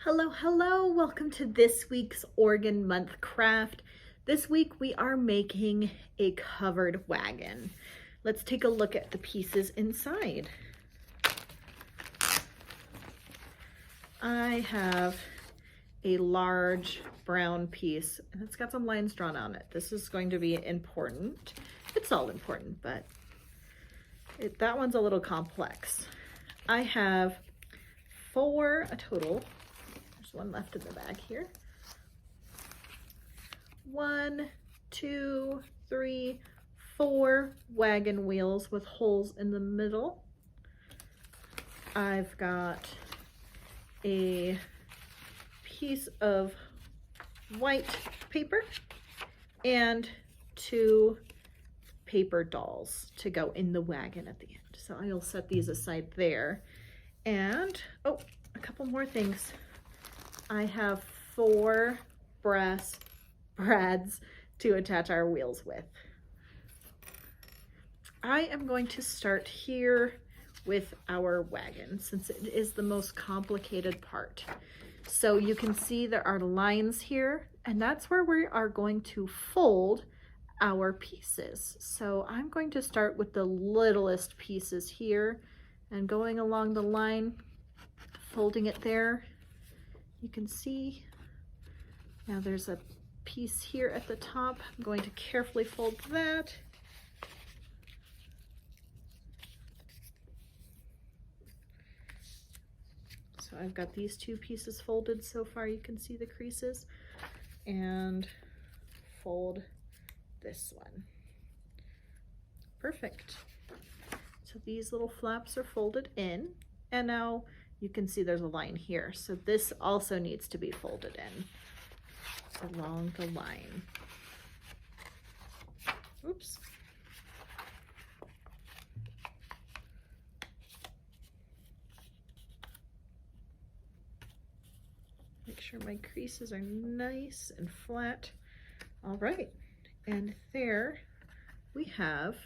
Hello, hello, welcome to this week's Organ Month craft. This week we are making a covered wagon. Let's take a look at the pieces inside. I have a large brown piece and it's got some lines drawn on it. This is going to be important. It's all important, but that one's a little complex. I have a total. There's one left in the bag here. 1, 2, 3, 4 wagon wheels with holes in the middle. I've got a piece of white paper and 2 paper dolls to go in the wagon at the end. So I'll set these aside there. And, oh, a couple more things. I have 4 brass brads to attach our wheels with. I am going to start here with our wagon since it is the most complicated part. So you can see there are lines here, and that's where we are going to fold our pieces. So I'm going to start with the littlest pieces here and going along the line, folding it there. You can see now there's a piece here at the top. I'm going to carefully fold that. So I've got these 2 pieces folded so far. You can see the creases, and fold this one. Perfect. So these little flaps are folded in, and now you can see there's a line here. So this also needs to be folded in along the line. Oops. Make sure my creases are nice and flat. All right, and there we have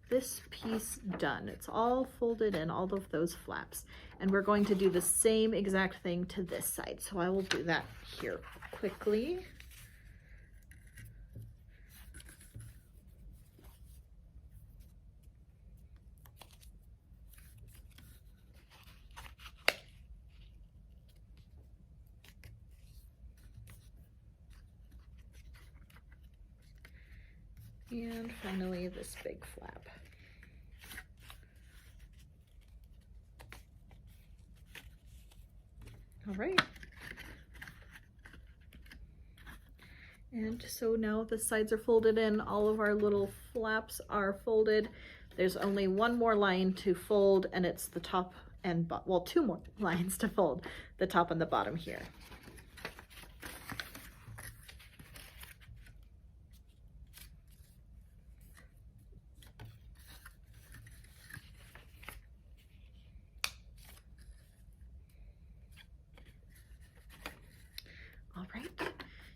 this piece done. It's all folded in, all of those flaps. And we're going to do the same exact thing to this side. So I will do that here quickly. And finally, this big flap. All right. And so now the sides are folded in, all of our little flaps are folded. There's only one more line to fold, and it's the top and well, 2 more lines to fold, the top and the bottom here. All right,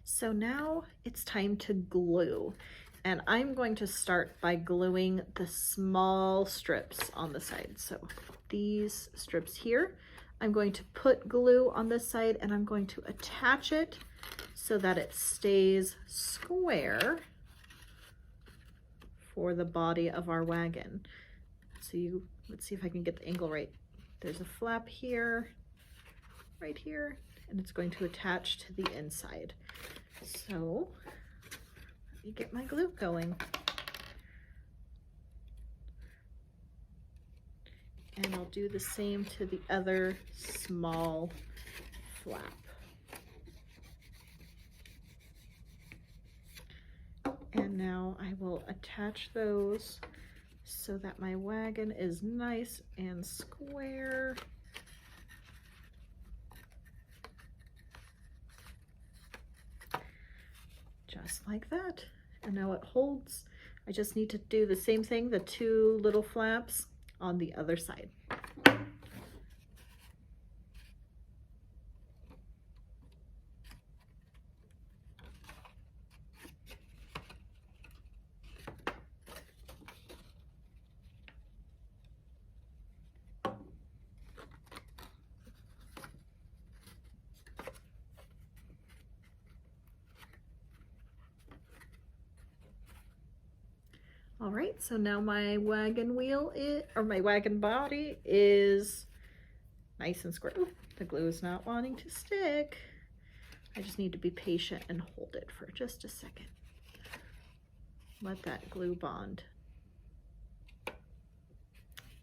so now it's time to glue. And I'm going to start by gluing the small strips on the side. So these strips here, I'm going to put glue on this side, and I'm going to attach it so that it stays square for the body of our wagon. So let's see if I can get the angle right. There's a flap here, right here, and it's going to attach to the inside. So let me get my glue going. And I'll do the same to the other small flap. And now I will attach those so that my wagon is nice and square. Just like that. And now it holds. I just need to do the same thing, the 2 little flaps on the other side. All right, so now my wagon wheel or my wagon body is nice and square. Ooh, the glue is not wanting to stick. I just need to be patient and hold it for just a second. Let that glue bond.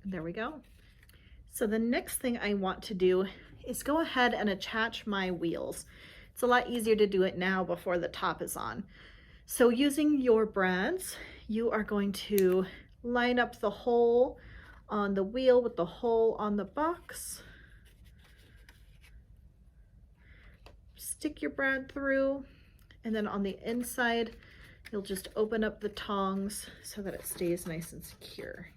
There we go. So the next thing I want to do is go ahead and attach my wheels. It's a lot easier to do it now before the top is on. So using your brads, you are going to line up the hole on the wheel with the hole on the box. Stick your brad through, and then on the inside, you'll just open up the tongs so that it stays nice and secure.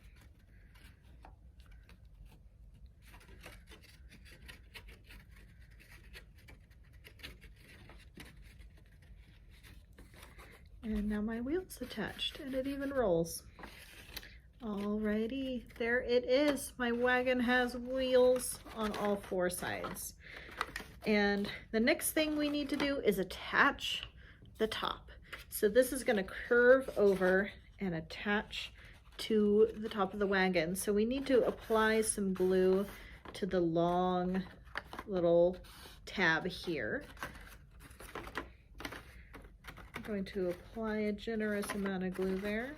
And now my wheel's attached, and it even rolls. Alrighty, there it is. My wagon has wheels on all four sides. And the next thing we need to do is attach the top. So this is going to curve over and attach to the top of the wagon. So we need to apply some glue to the long little tab here. I'm going to apply a generous amount of glue there.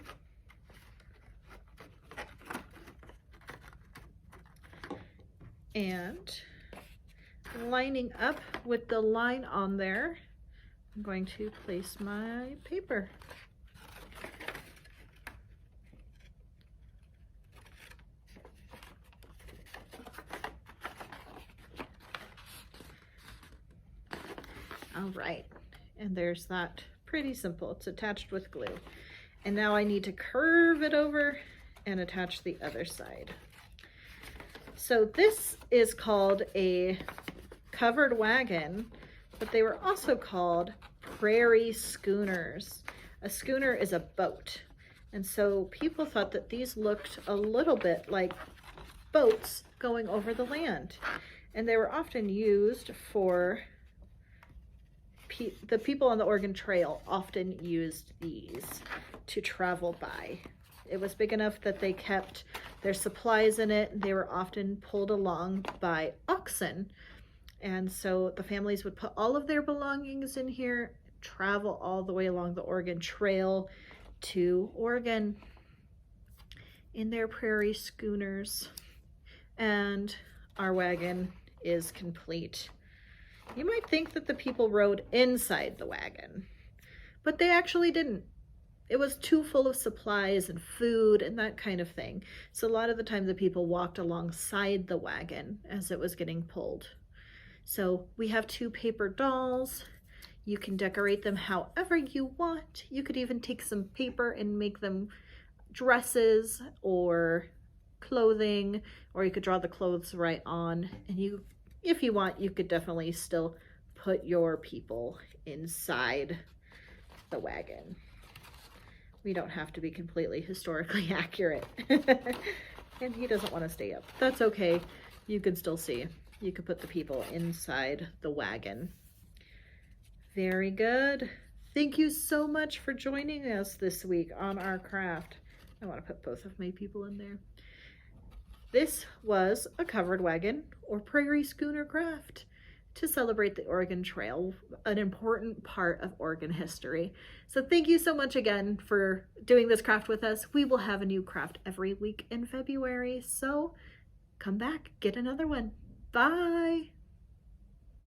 And lining up with the line on there, I'm going to place my paper. All right, and there's that. Pretty simple. It's attached with glue. And now I need to curve it over and attach the other side. So this is called a covered wagon, but they were also called prairie schooners. A schooner is a boat. And so people thought that these looked a little bit like boats going over the land. And they were often used for the people on the Oregon Trail often used these to travel by. It was big enough that they kept their supplies in it. They were often pulled along by oxen. And so the families would put all of their belongings in here, travel all the way along the Oregon Trail to Oregon in their prairie schooners. And our wagon is complete. You might think that the people rode inside the wagon, but they actually didn't. It was too full of supplies and food and that kind of thing. So a lot of the time the people walked alongside the wagon as it was getting pulled. So we have two paper dolls. You can decorate them however you want. You could even take some paper and make them dresses or clothing, or you could draw the clothes right on. And if you want, you could definitely still put your people inside the wagon. We don't have to be completely historically accurate. And he doesn't want to stay up. That's okay. You can still see. You could put the people inside the wagon. Very good. Thank you so much for joining us this week on our craft. I want to put both of my people in there. This was a covered wagon or prairie schooner craft to celebrate the Oregon Trail, an important part of Oregon history. So thank you so much again for doing this craft with us. We will have a new craft every week in February, so come back, get another one. Bye.